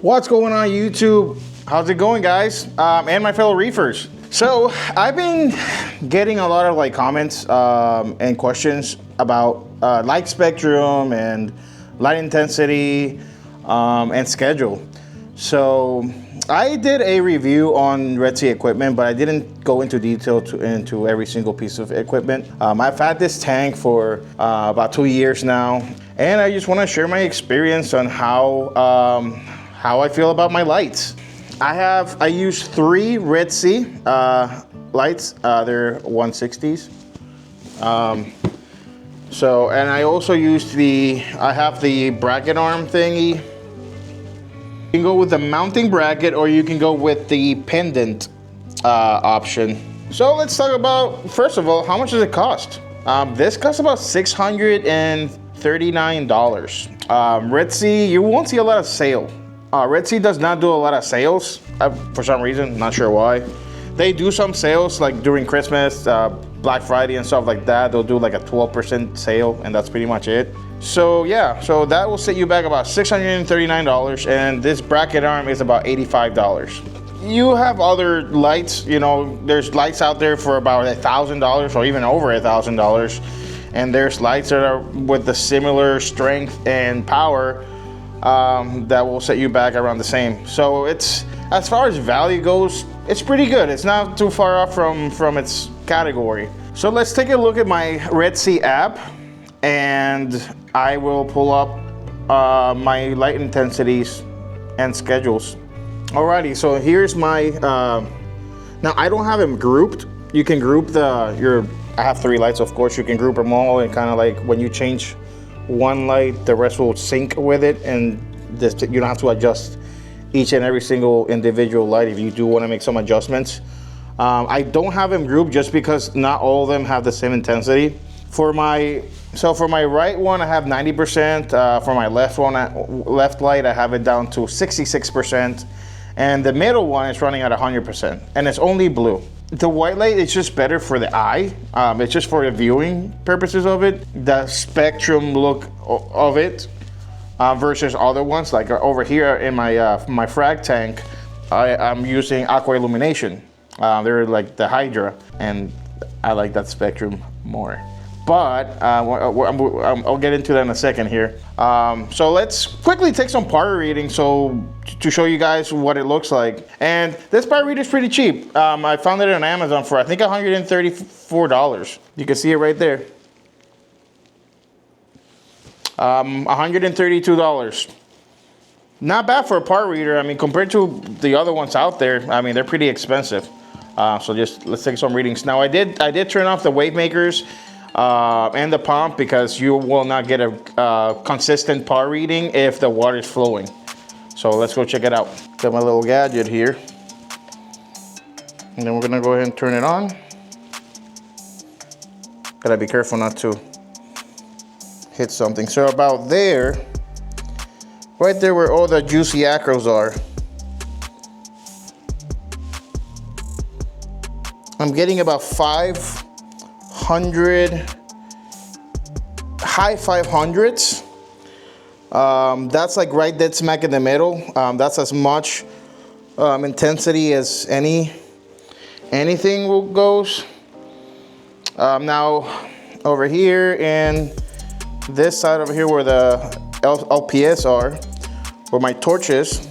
What's going on YouTube? How's it going, guys? And my fellow reefers. So I've been getting a lot of like comments and questions about light spectrum and light intensity and schedule. So I did a review on Red Sea equipment, but I didn't go into detail into every single piece of equipment. I've had this tank for about 2 years now, and I just want to share my experience on how I feel about my lights. I use 3 Red Sea lights. They're 160s. And I also use I have the bracket arm thingy. You can go with the mounting bracket, or you can go with the pendant option. So let's talk about, first of all, how much does it cost? This costs about $639. Red Sea, you won't see a lot of sale. Red Sea does not do a lot of sales for some reason, not sure why. They do some sales like during Christmas, Black Friday and stuff like that. They'll do like a 12% sale, and that's pretty much it. So yeah, so that will set you back about $639, and this bracket arm is about $85. You have other lights, you know, there's lights out there for about $1,000 or even over $1,000, and there's lights that are with the similar strength and power that will set you back around the same. So it's, as far as value goes, it's pretty good. It's not too far off from its category. So let's take a look at my Red Sea app, and I will pull up my light intensities and schedules. Alrighty, so here's my, now I don't have them grouped. You can group I have 3 lights, of course. You can group them all, and kind of like when you change one light, the rest will sync with it, and you don't have to adjust each and every single individual light if you do want to make some adjustments. I don't have them grouped just because not all of them have the same intensity. For my right one, I have 90%. For my left light, I have it down to 66%. And the middle one is running at 100%, and it's only blue. The white light is just better for the eye. It's just for the viewing purposes of it. The spectrum look of it versus other ones, like over here in my frag tank, I'm using aqua illumination. They're like the Hydra, and I like that spectrum more. But I'll get into that in a second here. So let's quickly take some power readings to show you guys what it looks like. And this power reader is pretty cheap. I found it on Amazon for I think $134. You can see it right there. $132. Not bad for a power reader. I mean, compared to the other ones out there, I mean, they're pretty expensive. So let's take some readings. Now I did turn off the wave makers and the pump, because you will not get a consistent power reading if the water is flowing. So let's go check it out. Got my little gadget here, and then we're gonna go ahead and turn it on. Gotta be careful not to hit something. So about there, right there where all the juicy acros are, I'm getting about 500, high 500s. That's like right dead smack in the middle. That's as much intensity as anything goes. Now over here in this side over here where the LPS are, where my torch is,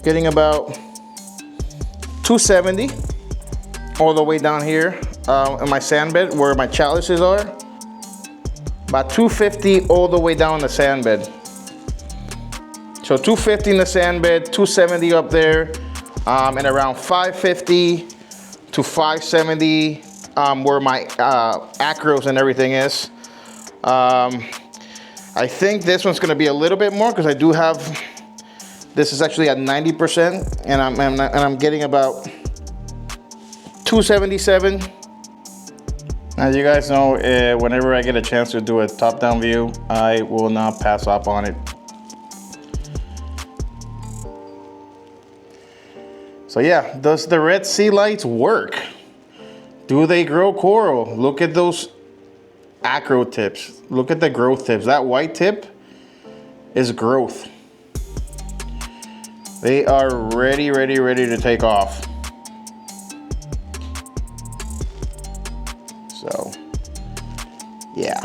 getting about 270 all the way down here in my sand bed where my chalices are. About 250 all the way down the sand bed. So 250 in the sand bed, 270 up there, and around 550 to 570 where my acros and everything is. I think this one's gonna be a little bit more, because I do have, this is actually at 90%, and I'm getting about 277. As you guys know, whenever I get a chance to do a top-down view, I will not pass up on it. So yeah, does the Red Sea lights work? Do they grow coral? Look at those acro tips. Look at the growth tips. That white tip is growth. They are ready to take off. So, yeah.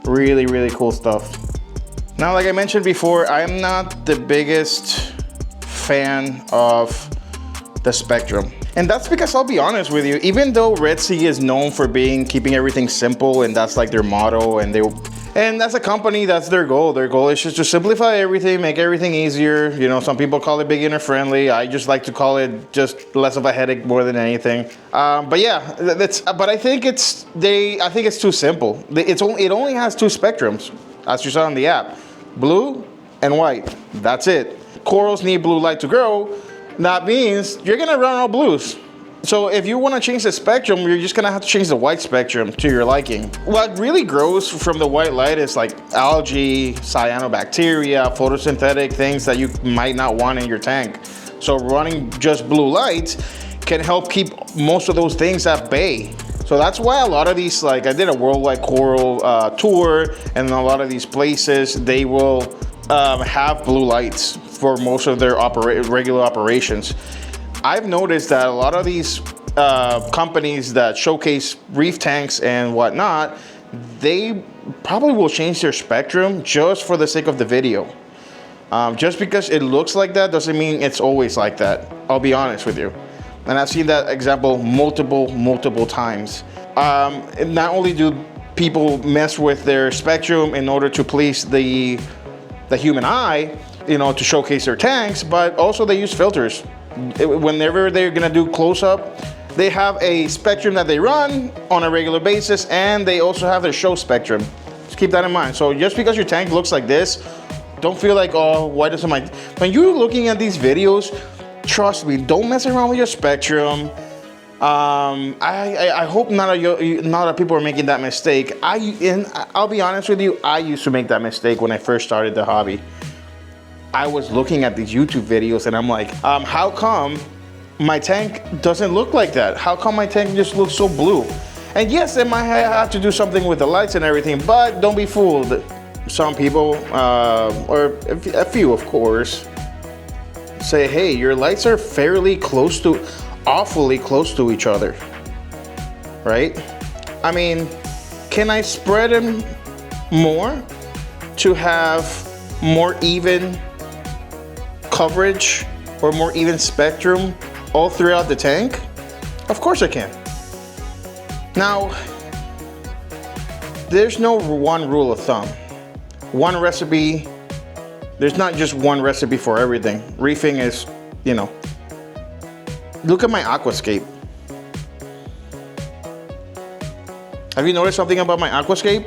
Really cool stuff. Now, like I mentioned before, I'm not the biggest fan of the Spectrum. And that's because I'll be honest with you, even though Red Sea is known for keeping everything simple, and that's like their motto, and as a company, that's their goal. Their goal is just to simplify everything, make everything easier. You know, some people call it beginner friendly. I just like to call it just less of a headache more than anything. But yeah, but I think it's too simple. It only has 2 spectrums, as you saw in the app, blue and white. That's it. Corals need blue light to grow. That means you're gonna run all blues. So if you want to change the spectrum, you're just gonna have to change the white spectrum to your liking. What really grows from the white light is like algae, cyanobacteria, photosynthetic things that you might not want in your tank. So running just blue lights can help keep most of those things at bay. So that's why a lot of these, like I did a worldwide coral tour, and a lot of these places, they will have blue lights for most of their regular operations. I've noticed that a lot of these companies that showcase reef tanks and whatnot, they probably will change their spectrum just for the sake of the video. Just because it looks like that doesn't mean it's always like that. I'll be honest with you. And I've seen that example multiple times. Not only do people mess with their spectrum in order to please the human eye, you know, to showcase their tanks, but also they use filters. Whenever they're gonna do close-up, they have a spectrum that they run on a regular basis, and they also have their show spectrum. Just keep that in mind. So just because your tank looks like this, don't feel like, oh, why doesn't my... When you're looking at these videos, trust me, don't mess around with your spectrum. I hope none of people are making that mistake. I'll be honest with you, I used to make that mistake when I first started the hobby. I was looking at these YouTube videos and I'm like, how come my tank doesn't look like that? How come my tank just looks so blue? And yes, it might have to do something with the lights and everything, but don't be fooled. Some people, or a few of course, say, hey, your lights are awfully close to each other, right? I mean, can I spread them more to have more even coverage or more even spectrum all throughout the tank? Of course I can. Now, there's no one rule of thumb. One recipe, there's not just one recipe for everything. Reefing is, you know, look at my aquascape. Have you noticed something about my aquascape?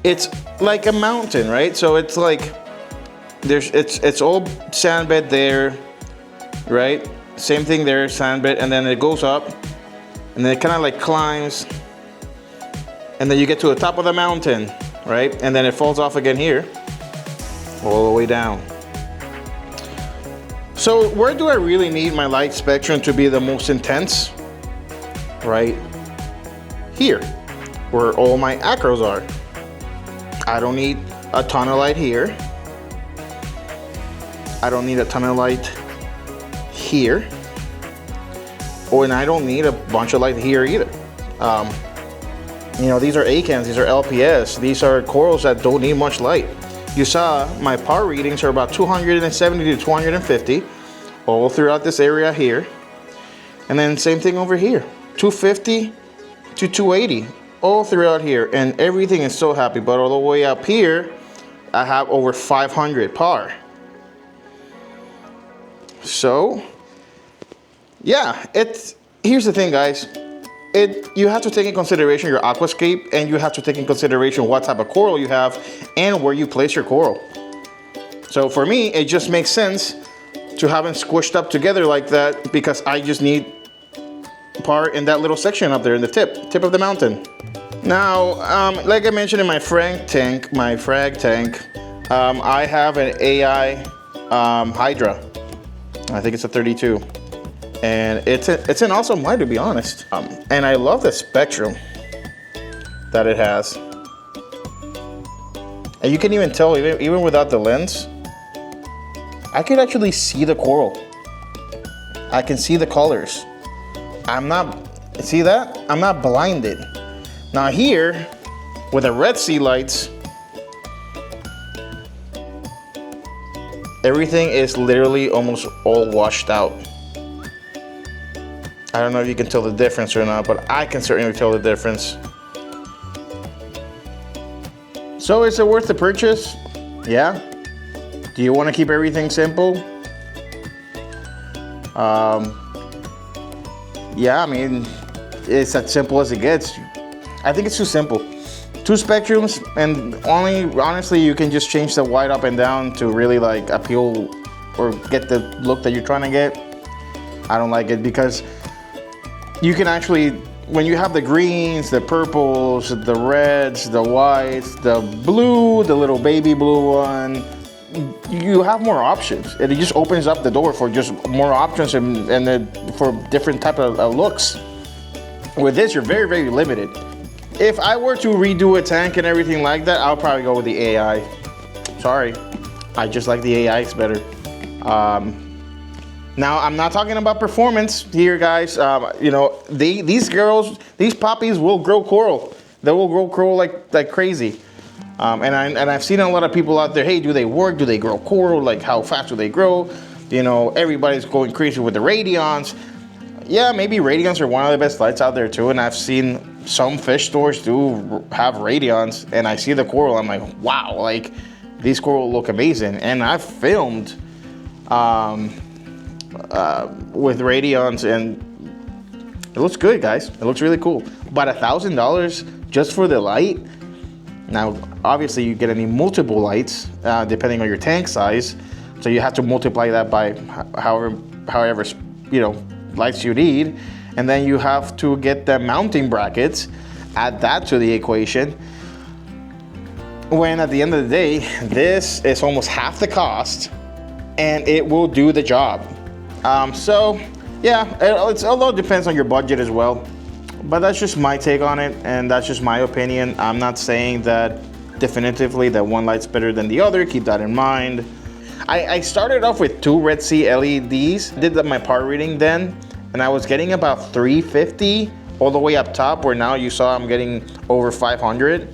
It's like a mountain, right? So it's like, it's all sand bed there, right? Same thing there, sand bed, and then it goes up, and then it kind of like climbs, and then you get to the top of the mountain, right? And then it falls off again here, all the way down. So where do I really need my light spectrum to be the most intense? Right here, where all my acros are. I don't need a ton of light here. I don't need a ton of light here. Oh, and I don't need a bunch of light here either. You know, these are ACANs, these are LPS, these are corals that don't need much light. You saw my PAR readings are about 270 to 250 all throughout this area here. And then same thing over here, 250 to 280 all throughout here. And everything is so happy, but all the way up here, I have over 500 PAR. So, yeah, here's the thing, guys. You have to take in consideration your aquascape, and you have to take in consideration what type of coral you have and where you place your coral. So for me, it just makes sense to have them squished up together like that, because I just need PAR in that little section up there in the tip of the mountain. Now, like I mentioned in my frag tank, I have an AI Hydra. I think it's a 32. And it's an awesome light, to be honest. And I love the spectrum. that it has. And you can even tell, even without the lens, I can actually see the coral. I can see the colors. See that? I'm not blinded. Now here, with the Red Sea lights, everything is literally almost all washed out. I don't know if you can tell the difference or not, but I can certainly tell the difference. So is it worth the purchase? Yeah. Do you want to keep everything simple? Yeah, I mean, it's as simple as it gets. I think it's too simple. 2 spectrums, and honestly, you can just change the white up and down to really like appeal or get the look that you're trying to get. I don't like it because you can actually, when you have the greens, the purples, the reds, the whites, the blue, the little baby blue one, you have more options. It just opens up the door for just more options and then for different type of looks. With this, you're very, very limited. If I were to redo a tank and everything like that, I'll probably go with the AI. Sorry, I just like the AIs better. Now, I'm not talking about performance here, guys. You know, these poppies will grow coral. They will grow coral like crazy. And I've seen a lot of people out there, hey, do they work? Do they grow coral? Like, how fast do they grow? You know, everybody's going crazy with the radions. Yeah, maybe radions are one of the best lights out there too. And I've seen some fish stores do have radions, and I see the coral. I'm like, wow, like these coral look amazing. And I've filmed with radions, and it looks good, guys. It looks really cool. But $1,000 just for the light. Now, obviously, you get any multiple lights depending on your tank size, so you have to multiply that by however you know lights you need, and then you have to get the mounting brackets. Add that to the equation. When at the end of the day, this is almost half the cost, and it will do the job. So yeah, although it depends on your budget as well. But that's just my take on it, and that's just my opinion. I'm not saying that definitively that one light's better than the other. Keep that in mind. I started off with 2 Red Sea LEDs. Did my par reading then, and I was getting about 350 all the way up top, where now you saw I'm getting over 500,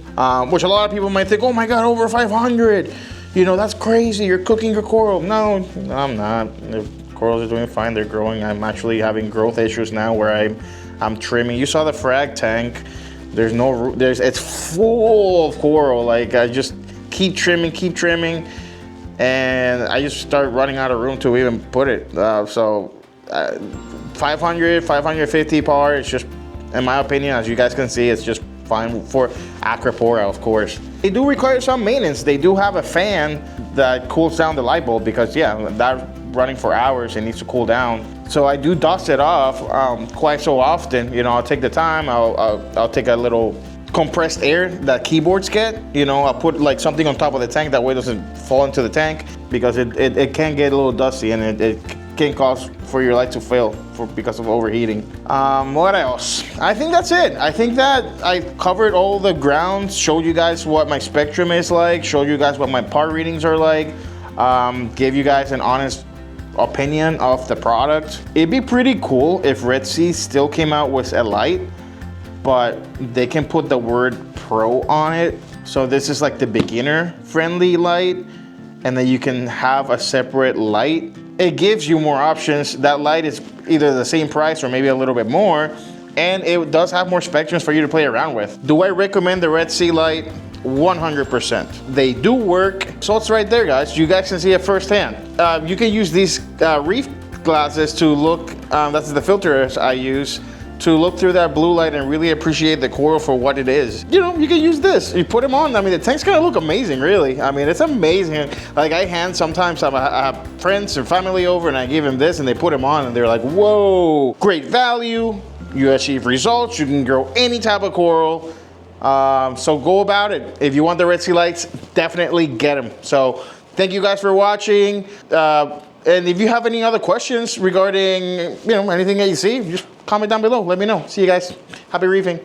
which a lot of people might think, oh my God, over 500. You know, that's crazy. You're cooking your coral. No, I'm not. The corals are doing fine. They're growing. I'm actually having growth issues now where I'm trimming. You saw the frag tank. It's full of coral. Like, I just keep trimming, and I just start running out of room to even put it. 500, 550 par, it's just, in my opinion, as you guys can see, it's just fine for Acropora, of course. They do require some maintenance. They do have a fan that cools down the light bulb because, yeah, that running for hours, it needs to cool down. So I do dust it off quite so often. You know, I'll take the time. I'll take a little compressed air that keyboards get. You know, I'll put like something on top of the tank, that way it doesn't fall into the tank, because it can get a little dusty, and it can cause for your light to fail because of overheating. What else? I think that's it. I think that I covered all the grounds, showed you guys what my spectrum is like, showed you guys what my par readings are like, gave you guys an honest opinion of the product. It'd be pretty cool if Red Sea still came out with a light, but they can put the word pro on it. So this is like the beginner friendly light, and then you can have a separate light. It gives you more options. That light is either the same price or maybe a little bit more, and it does have more spectrums for you to play around with. Do I recommend the Red Sea light? 100%. They do work. So it's right there, guys. You guys can see it firsthand. You can use these reef glasses to look, that's the filters I use, to look through that blue light and really appreciate the coral for what it is. You know, you can use this. You put them on. I mean, the tank's gonna look amazing, really. I mean, it's amazing. Like, sometimes I have friends and family over, and I give them this, and they put them on, and they're like, whoa, great value. You achieve results. You can grow any type of coral. So go about it. If you want the Red Sea lights, definitely get them. So thank you guys for watching. And if you have any other questions regarding, anything that you see, just comment down below. Let me know. See you guys. Happy reefing.